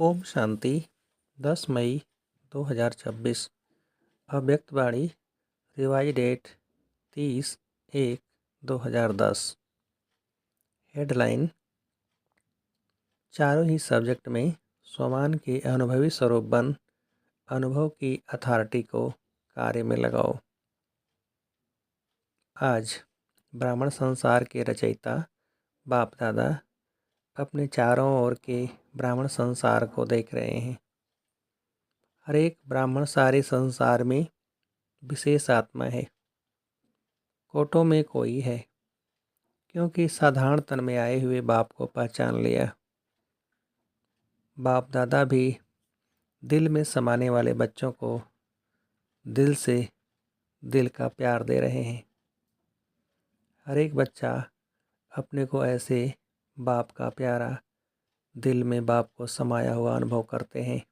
ओम शांति 10 मई 2026। अव्यक्तवाणी revise date 30/1/2010। Headline: चारों ही subject में स्वमान के अनुभवी स्वरूप बन अनुभव की अथॉरिटी को कार्य में लगाओ। आज ब्राह्मण संसार के रचयिता बाप दादा अपने चारों ओर के ब्राह्मण संसार को देख रहे हैं। हर एक ब्राह्मण सारे संसार में विशेष आत्मा है, कोटों में कोई है, क्योंकि साधारण तन में आए हुए बाप को पहचान लिया। बाप दादा भी दिल में समाने वाले बच्चों को दिल से दिल का प्यार दे रहे हैं। हर एक बच्चा अपने को ऐसे बाप का प्यारा, दिल में बाप को समाया हुआ अनुभव करते हैं।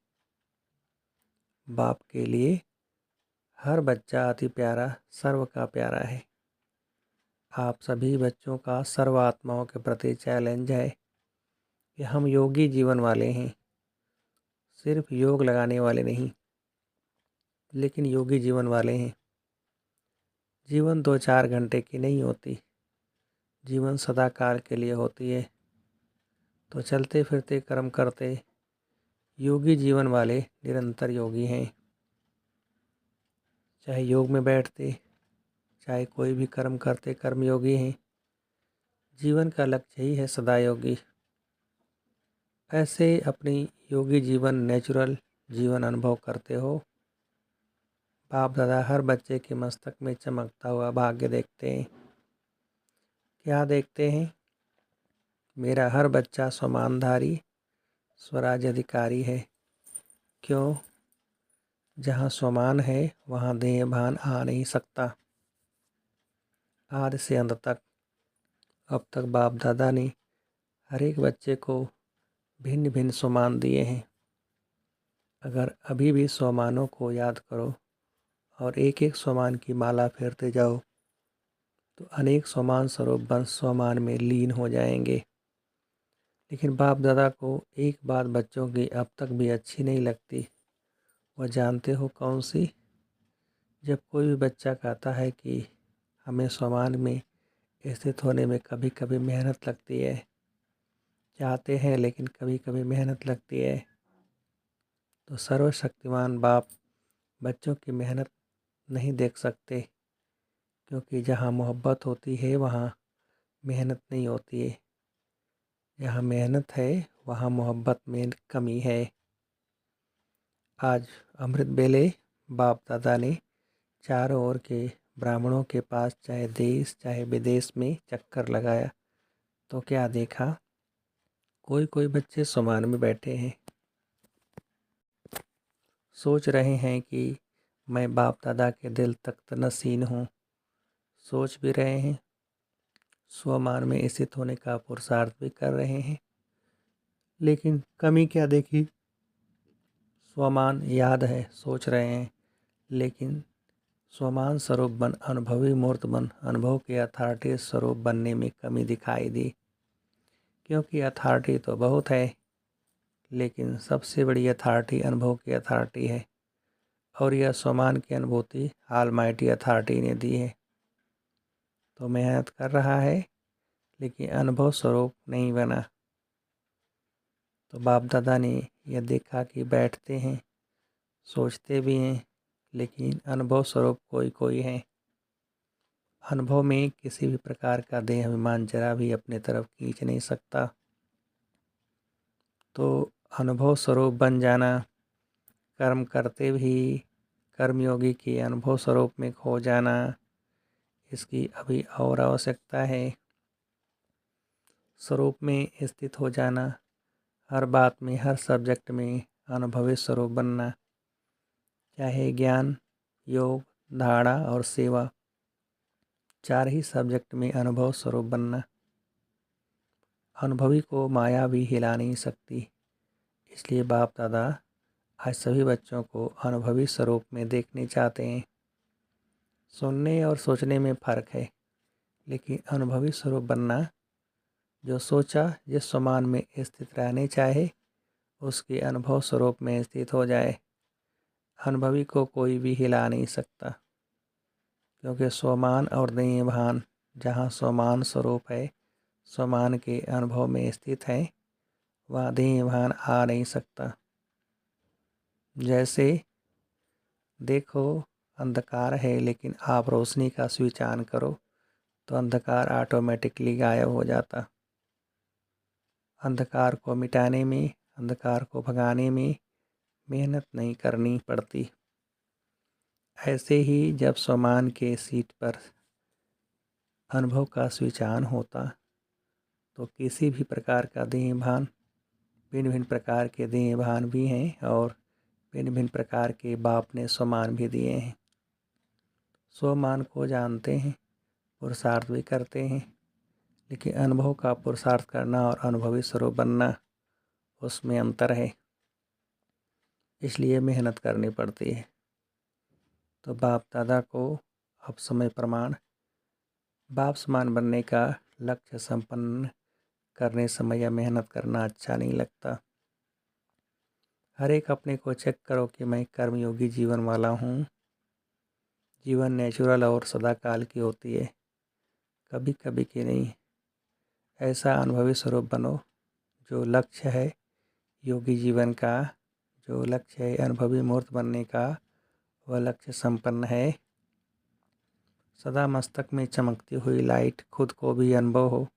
बाप के लिए हर बच्चा अति प्यारा, सर्व का प्यारा है। आप सभी बच्चों का सर्व आत्माओं के प्रति चैलेंज है कि हम योगी जीवन वाले हैं, सिर्फ योग लगाने वाले नहीं, लेकिन योगी जीवन वाले हैं। जीवन 2-4 घंटे की नहीं होती, जीवन सदाकाल के लिए होती है। तो चलते फिरते कर्म करते योगी जीवन वाले निरंतर योगी हैं। चाहे योग में बैठते, चाहे कोई भी कर्म करते, कर्म योगी हैं। जीवन का लक्ष्य ही है सदा योगी। ऐसे अपनी योगी जीवन, नेचुरल जीवन अनुभव करते हो। बाप दादा हर बच्चे के मस्तक में चमकता हुआ भाग्य देखते हैं। क्या देखते हैं? मेरा हर बच्चा स्वमानधारी, स्वराज अधिकारी है। क्यों? जहाँ स्वमान है वहाँ देह भान आ नहीं सकता। आदि से अंत तक अब तक बाप दादा ने हर एक बच्चे को भिन्न भिन्न स्वमान दिए हैं। अगर अभी भी स्वमानों को याद करो और एक एक स्वमान की माला फेरते जाओ तो अनेक स्वमान स्वरूप बंश स्वमान में लीन हो जाएंगे। लेकिन बाप दादा को एक बात बच्चों की अब तक भी अच्छी नहीं लगती। वह जानते हो कौन सी? जब कोई भी बच्चा कहता है कि हमें स्वमान में स्थित होने में कभी कभी मेहनत लगती है, चाहते हैं लेकिन कभी कभी मेहनत लगती है, तो सर्वशक्तिमान बाप बच्चों की मेहनत नहीं देख सकते, क्योंकि जहाँ मोहब्बत होती है वहाँ मेहनत नहीं होती है। जहाँ मेहनत है वहाँ मोहब्बत में कमी है। आज अमृत बेले बाप दादा ने चारों ओर के ब्राह्मणों के पास, चाहे देश चाहे विदेश में चक्कर लगाया तो क्या देखा? कोई कोई बच्चे समान में बैठे हैं, सोच रहे हैं कि मैं बाप दादा के दिल तक नसीन हूँ। सोच भी रहे हैं, स्वमान में स्थित होने का पुरुषार्थ भी कर रहे हैं, लेकिन कमी क्या देखी? स्वमान याद है, सोच रहे हैं, लेकिन स्वमान स्वरूप बन, अनुभवी मूर्त बन, अनुभव के अथॉरिटी स्वरूप बनने में कमी दिखाई दी। क्योंकि अथॉरिटी तो बहुत है, लेकिन सबसे बड़ी अथॉरिटी अनुभव की अथॉरिटी है, और यह स्वमान की अनुभूति ऑलमाइटी अथॉरिटी ने दी है। तो मेहनत कर रहा है, लेकिन अनुभव स्वरूप नहीं बना। तो बाप दादा ने यह देखा कि बैठते हैं, सोचते भी हैं, लेकिन अनुभव स्वरूप कोई कोई है। अनुभव में किसी भी प्रकार का देह अभिमान जरा भी अपने तरफ खींच नहीं सकता। तो अनुभव स्वरूप बन जाना, कर्म करते भी कर्मयोगी के अनुभव स्वरूप में खो जाना, इसकी अभी और आवश्यकता है। स्वरूप में स्थित हो जाना, हर बात में, हर सब्जेक्ट में अनुभवी स्वरूप बनना, चाहे ज्ञान, योग, धारणा और सेवा, चार ही सब्जेक्ट में अनुभव स्वरूप बनना। अनुभवी को माया भी हिला नहीं सकती। इसलिए बाप दादा आज सभी बच्चों को अनुभवी स्वरूप में देखने चाहते हैं। सुनने और सोचने में फ़र्क है, लेकिन अनुभवी स्वरूप बनना, जो सोचा, जिस समान में स्थित रहने चाहे, उसके अनुभव स्वरूप में स्थित हो जाए। अनुभवी को कोई भी हिला नहीं सकता, क्योंकि स्वमान और देह भान जहाँ स्वमान स्वरूप है, स्वमान के अनुभव में स्थित है, वहाँ देह भान आ नहीं सकता। जैसे देखो, अंधकार है लेकिन आप रोशनी का स्विच ऑन करो तो अंधकार ऑटोमेटिकली गायब हो जाता। अंधकार को मिटाने में, अंधकार को भगाने में मेहनत नहीं करनी पड़ती। ऐसे ही जब स्वमान के सीट पर अनुभव का स्विच ऑन होता तो किसी भी प्रकार का देह भान, भिन्न भिन्न प्रकार के देह भान भी हैं और भिन्न भिन्न प्रकार के बाप ने स्वमान भी दिए हैं। स्वमान को जानते हैं, पुरुषार्थ भी करते हैं, लेकिन अनुभव का पुरुषार्थ करना और अनुभवी स्वरूप बनना, उसमें अंतर है। इसलिए मेहनत करनी पड़ती है। तो बाप दादा को अब समय प्रमाण बाप समान बनने का लक्ष्य संपन्न करने समय यह मेहनत करना अच्छा नहीं लगता। हर एक अपने को चेक करो कि मैं कर्मयोगी जीवन वाला हूँ। जीवन नेचुरल और सदाकाल की होती है, कभी कभी की नहीं। ऐसा अनुभवी स्वरूप बनो। जो लक्ष्य है योगी जीवन का, जो लक्ष्य है अनुभवी मूर्त बनने का, वह लक्ष्य संपन्न है। सदा मस्तक में चमकती हुई लाइट खुद को भी अनुभव हो,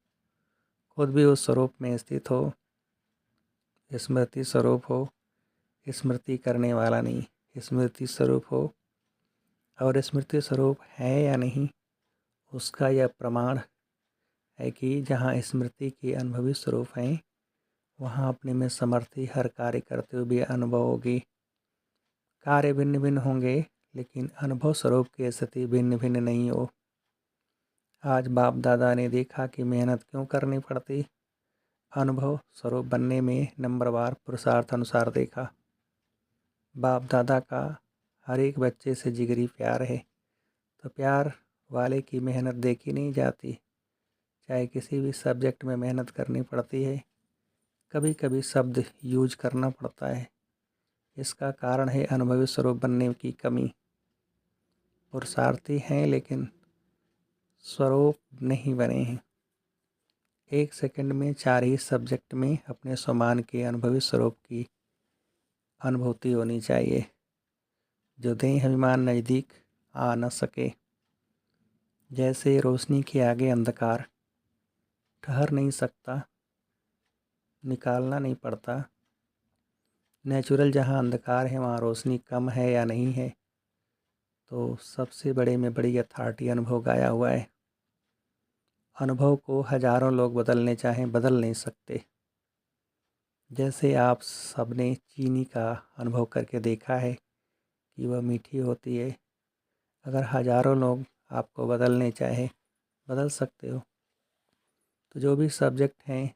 खुद भी उस स्वरूप में स्थित हो, स्मृति स्वरूप हो, स्मृति करने वाला नहीं, स्मृति स्वरूप हो। और स्मृति स्वरूप है या नहीं, उसका यह प्रमाण है कि जहाँ स्मृति के अनुभवी स्वरूप हैं, वहाँ अपने में समर्थी हर कार्य करते हुए भी अनुभव होगी। कार्य भिन्न भिन्न होंगे लेकिन अनुभव स्वरूप की स्थिति भिन्न भिन्न नहीं हो। आज बाप दादा ने देखा कि मेहनत क्यों करनी पड़ती। अनुभव स्वरूप बनने में नंबरवार पुरुषार्थ अनुसार देखा। बाप दादा का हर एक बच्चे से जिगरी प्यार है, तो प्यार वाले की मेहनत देखी नहीं जाती। चाहे किसी भी सब्जेक्ट में मेहनत करनी पड़ती है, कभी कभी शब्द यूज करना पड़ता है। इसका कारण है अनुभवी स्वरूप बनने की कमी। पुरुषार्थी हैं लेकिन स्वरूप नहीं बने हैं। एक सेकंड में 4 ही सब्जेक्ट में अपने स्वमान के अनुभवी स्वरूप की अनुभूति होनी चाहिए, जो देह अभिमान नज़दीक आ न सके। जैसे रोशनी के आगे अंधकार ठहर नहीं सकता, निकालना नहीं पड़ता। नेचुरल जहाँ अंधकार है वहाँ रोशनी कम है या नहीं है, तो सबसे बड़े में बड़ी अथॉरिटी अनुभव गाया हुआ है। अनुभव को हजारों लोग बदलने चाहें, बदल नहीं सकते। जैसे आप सबने चीनी का अनुभव करके देखा है कि वह मीठी होती है। अगर हजारों लोग आपको बदलने चाहे, बदल सकते हो। तो जो भी सब्जेक्ट हैं,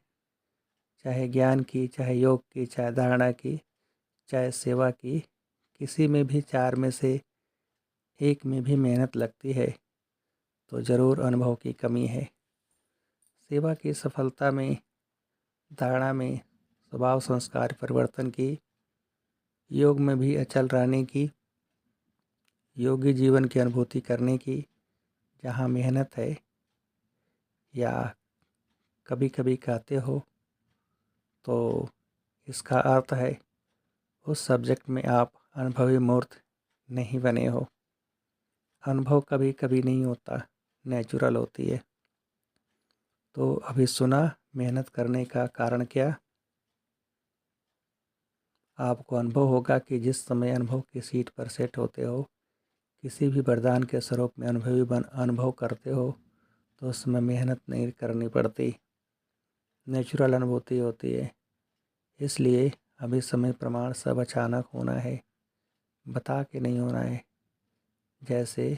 चाहे ज्ञान की, चाहे योग की, चाहे धारणा की, चाहे सेवा की, किसी में भी 4 में से एक में भी मेहनत लगती है तो ज़रूर अनुभव की कमी है। सेवा की सफलता में, धारणा में, स्वभाव संस्कार परिवर्तन की, योग में भी अचल रहने की, योगी जीवन की अनुभूति करने की जहाँ मेहनत है, या कभी कभी कहते हो तो इसका अर्थ है उस सब्जेक्ट में आप अनुभवी मूर्त नहीं बने हो। अनुभव कभी कभी नहीं होता, नेचुरल होती है। तो अभी सुना मेहनत करने का कारण क्या। आपको अनुभव होगा कि जिस समय अनुभव की सीट पर सेट होते हो, किसी भी वरदान के स्वरूप में अनुभव करते हो, तो उस समय मेहनत नहीं करनी पड़ती, नेचुरल अनुभूति होती है। इसलिए अभी समय प्रमाण सब अचानक होना है, बता के नहीं होना है। जैसे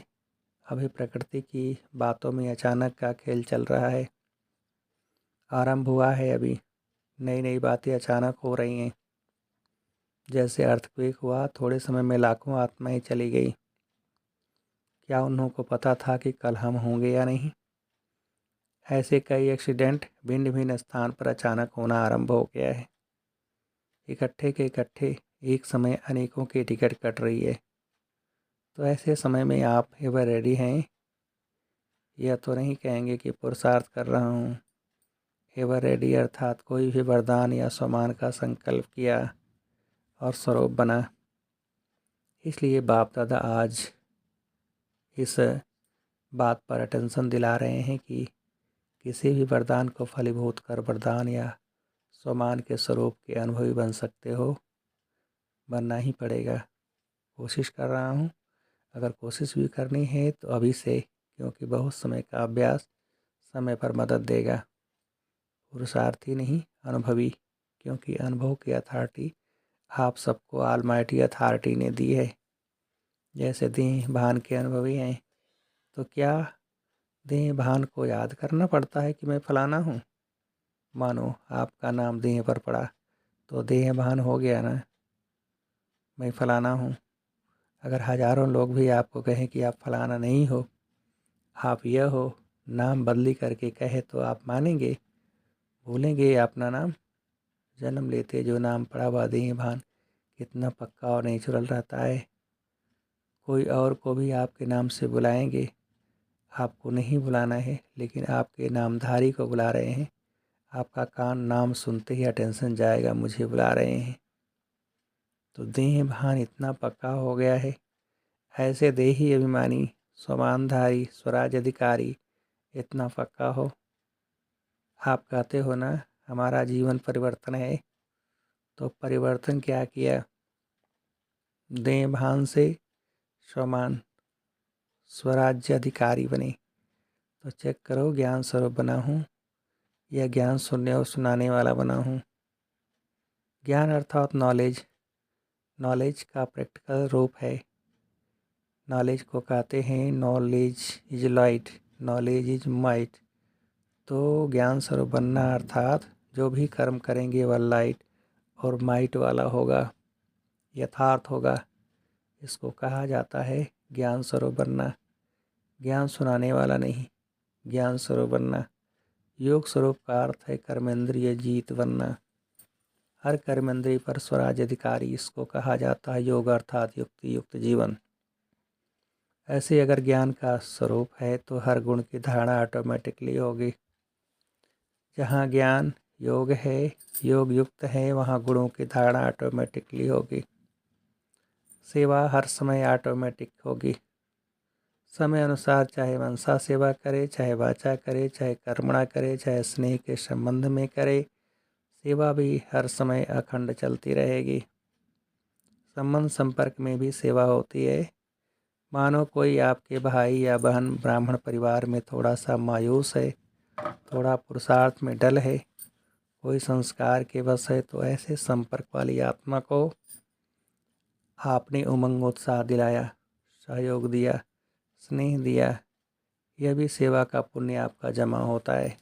अभी प्रकृति की बातों में अचानक का खेल चल रहा है, आरंभ हुआ है। अभी नई नई बातें अचानक हो रही हैं। जैसे अर्थक्वेक हुआ, थोड़े समय में लाखों आत्माएं चली गई। क्या उन्हों को पता था कि कल हम होंगे या नहीं। ऐसे कई एक्सीडेंट भिन्न भिन्न स्थान पर अचानक होना आरंभ हो गया है। इकट्ठे के इकट्ठे एक समय अनेकों की टिकट कट रही है। तो ऐसे समय में आप एवर रेडी हैं? यह तो नहीं कहेंगे कि पुरुषार्थ कर रहा हूँ। एवर रेडी अर्थात कोई भी वरदान या सम्मान का संकल्प किया और स्वरूप बना। इसलिए बाप दादा आज इस बात पर अटेंशन दिला रहे हैं कि किसी भी वरदान को फलीभूत कर वरदान या सम्मान के स्वरूप के अनुभवी बन सकते हो। बनना ही पड़ेगा। कोशिश कर रहा हूँ। अगर कोशिश भी करनी है तो अभी से, क्योंकि बहुत समय का अभ्यास समय पर मदद देगा। पुरुषार्थी नहीं, अनुभवी, क्योंकि अनुभव की अथॉरिटी आप सबको ऑलमाइटी अथॉरिटी ने दी है। जैसे देह भान के अनुभवी हैं, तो क्या देह भान को याद करना पड़ता है कि मैं फलाना हूँ? मानो आपका नाम देह पर पड़ा तो देह भान हो गया ना, मैं फलाना हूँ। अगर हजारों लोग भी आपको कहें कि आप फलाना नहीं हो, आप यह हो, नाम बदली करके कहे तो आप मानेंगे? भूलेंगे अपना नाम? जन्म लेते जो नाम पड़ा हुआ देह भान कितना पक्का और नेचुरल रहता है। कोई और को भी आपके नाम से बुलाएंगे, आपको नहीं बुलाना है, लेकिन आपके नामधारी को बुला रहे हैं। आपका कान नाम सुनते ही अटेंशन जाएगा, मुझे बुला रहे हैं। तो देह भान इतना पक्का हो गया है। ऐसे देही अभिमानी, स्वमानधारी, स्वराज अधिकारी इतना पक्का हो। आप कहते हो ना हमारा जीवन परिवर्तन है, तो परिवर्तन क्या किया? देह भान से स्वमान स्वराज्य अधिकारी बने। तो चेक करो, ज्ञान स्वरूप बना हूँ या ज्ञान सुनने और सुनाने वाला बना हूँ। ज्ञान अर्थात नॉलेज, नॉलेज का प्रैक्टिकल रूप है। नॉलेज को कहते हैं knowledge is light, knowledge is might. तो ज्ञान स्वरूप बनना अर्थात जो भी कर्म करेंगे वह लाइट और माइट वाला होगा, यथार्थ होगा। इसको कहा जाता है ज्ञान स्वरूप बनना। ज्ञान सुनाने वाला नहीं, ज्ञान स्वरूप बनना। योग स्वरूप का अर्थ है कर्मेंद्रिय जीत बनना। हर कर्मेंद्रिय पर स्वराज अधिकारी, इसको कहा जाता है योग अर्थात युक्ति युक्त जीवन। ऐसे अगर ज्ञान का स्वरूप है तो हर गुण की धारणा ऑटोमेटिकली होगी। जहाँ ज्ञान योग है, योग युक्त है, वहाँ गुणों की धारणा ऑटोमेटिकली होगी। सेवा हर समय ऑटोमेटिक होगी। समय अनुसार चाहे मनसा सेवा करे, चाहे वाचा करे, चाहे कर्मणा करे, चाहे स्नेह के संबंध में करे, सेवा भी हर समय अखंड चलती रहेगी। संबंध संपर्क में भी सेवा होती है। मानो कोई आपके भाई या बहन ब्राह्मण परिवार में थोड़ा सा मायूस है, थोड़ा पुरुषार्थ में डल है, कोई संस्कार के बस है, तो ऐसे संपर्क वाली आत्मा को आपने उमंग उत्साह दिलाया, सहयोग दिया, स्नेह दिया, यह भी सेवा का पुण्य आपका जमा होता है।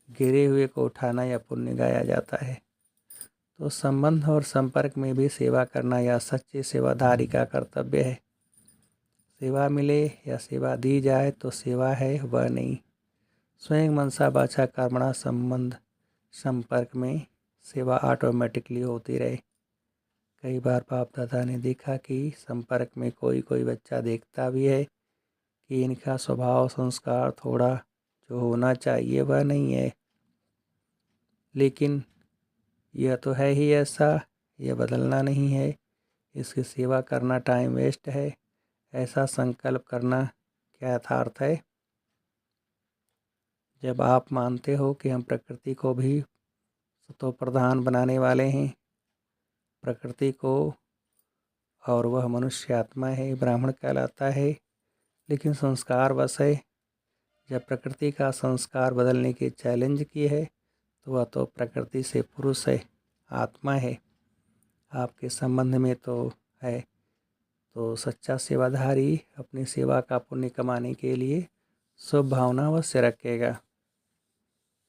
गिरे हुए को उठाना या पुण्य गाया जाता है। तो संबंध और संपर्क में भी सेवा करना या सच्चे सेवाधारी का कर्तव्य है। सेवा मिले या सेवा दी जाए तो सेवा है, वह नहीं। स्वयं मनसा वाचा कर्मणा संबंध संपर्क में सेवा ऑटोमेटिकली होती रहे। कई बार बाप दादा ने देखा कि संपर्क में कोई कोई बच्चा देखता भी है कि इनका स्वभाव संस्कार थोड़ा जो होना चाहिए वह नहीं है, लेकिन यह तो है ही ऐसा, यह बदलना नहीं है, इसकी सेवा करना टाइम वेस्ट है, ऐसा संकल्प करना क्या यथार्थ है? जब आप मानते हो कि हम प्रकृति को भी तो प्रधान बनाने वाले हैं, प्रकृति को, और वह मनुष्य आत्मा है, ब्राह्मण कहलाता है, लेकिन संस्कार बस है। जब प्रकृति का संस्कार बदलने की चैलेंज की है तो वह तो प्रकृति से पुरुष है, आत्मा है। आपके संबंध में तो है। तो सच्चा सेवाधारी अपनी सेवा का पुण्य कमाने के लिए शुभ भावना अवश्य रखेगा।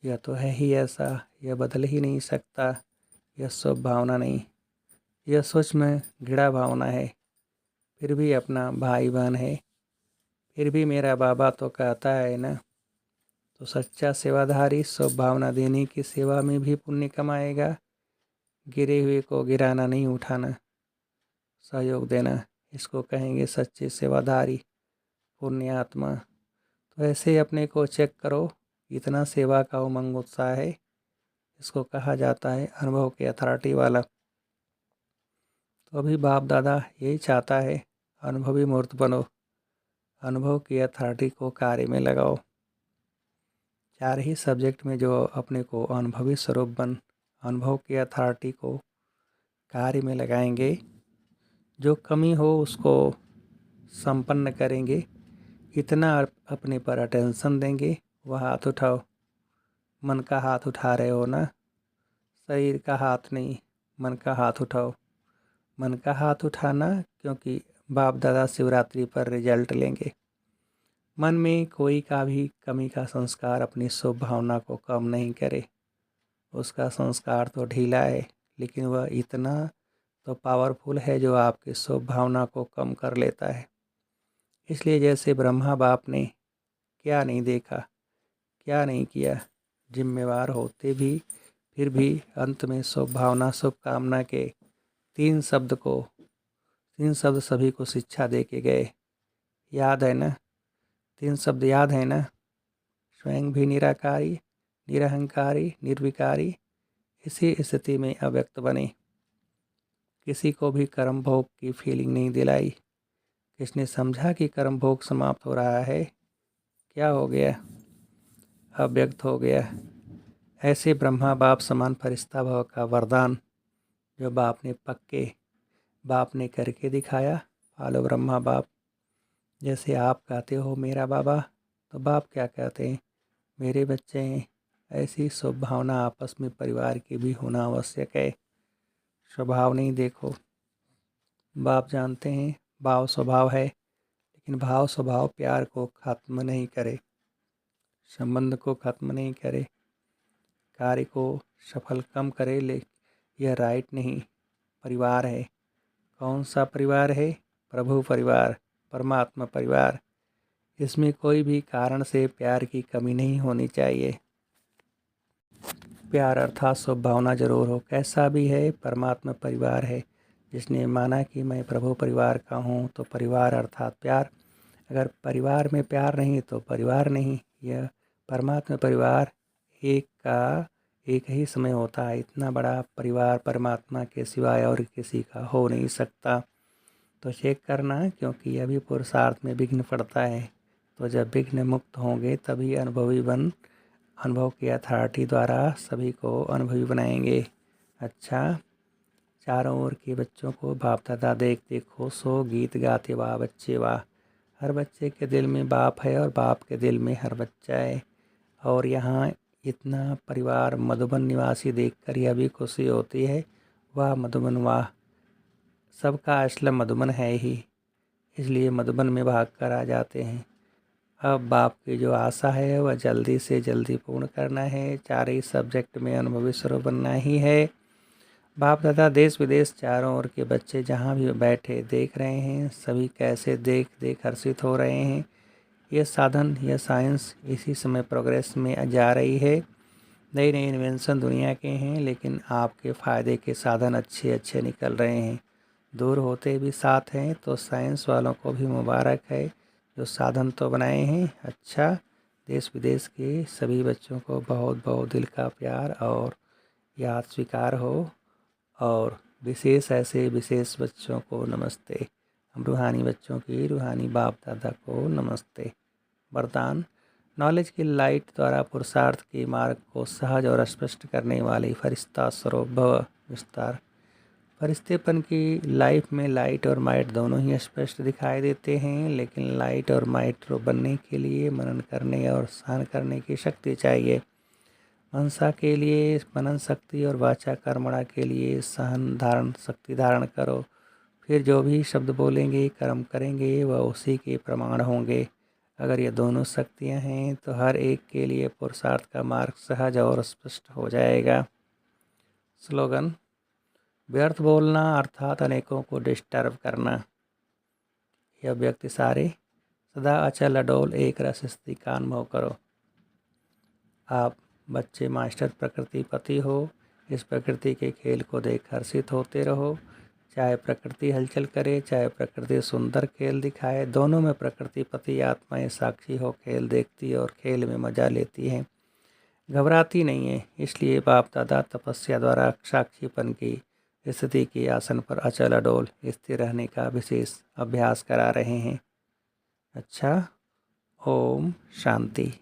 यह तो है ही ऐसा, यह बदल ही नहीं सकता। यह शुभ भावना नहीं, यह सोच में घृणा भावना है। फिर भी अपना भाई बहन है, फिर भी मेरा बाबा तो कहता है ना। तो सच्चा सेवाधारी शुभ भावना देने की सेवा में भी पुण्य कमाएगा, गिरे हुए को गिराना नहीं उठाना, सहयोग देना, इसको कहेंगे सच्चे सेवाधारी, पुण्य आत्मा। तो ऐसे अपने को चेक करो, इतना सेवा का उमंग उत्साह है, इसको कहा जाता है अनुभव की अथॉरिटी वाला। तो अभी बाप दादा यही चाहता है, अनुभवी मूर्त बनो, अनुभव की अथॉरिटी को कार्य में लगाओ। चार ही सब्जेक्ट में जो अपने को अनुभवी स्वरूप बन अनुभव की अथॉरिटी को कार्य में लगाएंगे, जो कमी हो उसको संपन्न करेंगे, इतना अपने पर अटेंशन देंगे। वह हाथ उठाओ, मन का हाथ उठा रहे हो ना, शरीर का हाथ नहीं, मन का हाथ उठाओ। मन का हाथ उठाना, क्योंकि बाप दादा शिवरात्रि पर रिजल्ट लेंगे। मन में कोई का भी कमी का संस्कार अपनी शुभ भावना को कम नहीं करे। उसका संस्कार तो ढीला है, लेकिन वह इतना तो पावरफुल है जो आपकी शुभ भावना को कम कर लेता है। इसलिए जैसे ब्रह्मा बाप ने क्या नहीं देखा, क्या नहीं किया, जिम्मेवार होते भी फिर भी अंत में शुभ भावना शुभ कामना के तीन शब्द सभी को शिक्षा दे के गए। याद है ना, तीन शब्द याद है ना, स्वयं भी निराकारी, निरहंकारी, निर्विकारी, इसी स्थिति में अव्यक्त बने। किसी को भी कर्म भोग की फीलिंग नहीं दिलाई। किसने समझा कि कर्म भोग समाप्त हो रहा है, क्या हो गया, अव्यक्त हो गया। ऐसे ब्रह्मा बाप समान फरिश्ता भव का वरदान जो बाप ने करके दिखाया। पालो ब्रह्मा बाप, जैसे आप कहते हो मेरा बाबा, तो बाप क्या कहते हैं, मेरे बच्चे हैं। ऐसी शुभ भावना आपस में परिवार की भी होना आवश्यक है। स्वभाव नहीं देखो, बाप जानते हैं भाव स्वभाव है, लेकिन भाव स्वभाव प्यार को खत्म नहीं करे, संबंध को खत्म नहीं करे, कार्य को सफल कम करे। ले यह राइट नहीं। परिवार है, कौन सा परिवार है, प्रभु परिवार, परमात्मा परिवार। इसमें कोई भी कारण से प्यार की कमी नहीं होनी चाहिए। प्यार अर्थात शुभ भावना जरूर हो, कैसा भी है, परमात्मा परिवार है। जिसने माना कि मैं प्रभु परिवार का हूँ, तो परिवार अर्थात प्यार। अगर परिवार में प्यार नहीं तो परिवार नहीं। यह परमात्मा परिवार एक ही समय होता है। इतना बड़ा परिवार परमात्मा के सिवाय और किसी का हो नहीं सकता। तो चेक करना, क्योंकि अभी पुरुषार्थ में विघ्न पड़ता है। तो जब विघ्न मुक्त होंगे तभी अनुभव की अथॉरिटी द्वारा सभी को अनुभवी बनाएंगे। अच्छा, चारों ओर के बच्चों को बाप दादा देखते खुश हो, गीत गाते वाह बच्चे वाह। हर बच्चे के दिल में बाप है और बाप के दिल में हर बच्चा है। और यहाँ इतना परिवार मधुबन निवासी देखकर यह भी खुशी होती है, वाह मधुबन वाह, सबका असला मधुबन है ही, इसलिए मधुबन में भाग कर आ जाते हैं। अब बाप की जो आशा है वह जल्दी से जल्दी पूर्ण करना है। चार ही सब्जेक्ट में अनुभवी स्वरूप बनना ही है। बाप दादा देश विदेश चारों ओर के बच्चे जहाँ भी बैठे देख रहे हैं, सभी कैसे देख हर्षित हो रहे हैं। यह साधन, यह साइंस इसी समय प्रोग्रेस में जा रही है। नई नई इन्वेंशन दुनिया के हैं, लेकिन आपके फ़ायदे के साधन अच्छे अच्छे निकल रहे हैं। दूर होते भी साथ हैं, तो साइंस वालों को भी मुबारक है जो साधन तो बनाए हैं। अच्छा, देश विदेश के सभी बच्चों को बहुत बहुत दिल का प्यार और याद स्वीकार हो। और ऐसे विशेष बच्चों को नमस्ते। हम रूहानी बच्चों की रूहानी बाप दादा को नमस्ते। वरदान, नॉलेज की लाइट द्वारा पुरुषार्थ के मार्ग को सहज और स्पष्ट करने वाली फरिश्ता स्वरूप भव विस्तार। फरिश्तेपन की लाइफ में लाइट और माइट दोनों ही स्पष्ट दिखाई देते हैं, लेकिन लाइट और माइट बनने के लिए मनन करने और सहन करने की शक्ति चाहिए। मनसा के लिए मनन शक्ति और वाचा कर्मणा के लिए सहन धारण शक्ति धारण करो। फिर जो भी शब्द बोलेंगे कर्म करेंगे वह उसी के प्रमाण होंगे। अगर ये दोनों शक्तियाँ हैं तो हर एक के लिए पुरुषार्थ का मार्ग सहज और स्पष्ट हो जाएगा। स्लोगन, व्यर्थ बोलना अर्थात अनेकों को डिस्टर्ब करना। यह व्यक्ति सारे सदा अचल अडोल एक रस स्थिति का अनुभव करो। आप बच्चे मास्टर प्रकृति पति हो, इस प्रकृति के खेल को देख हर्षित होते रहो। चाहे प्रकृति हलचल करे, चाहे प्रकृति सुंदर खेल दिखाए, दोनों में प्रकृति पति आत्माएं साक्षी हो खेल देखती है और खेल में मजा लेती हैं, घबराती नहीं है। इसलिए बाप दादा तपस्या द्वारा साक्षीपन की स्थिति की आसन पर अचल अडोल स्थिर रहने का विशेष अभ्यास करा रहे हैं। अच्छा, ओम शांति।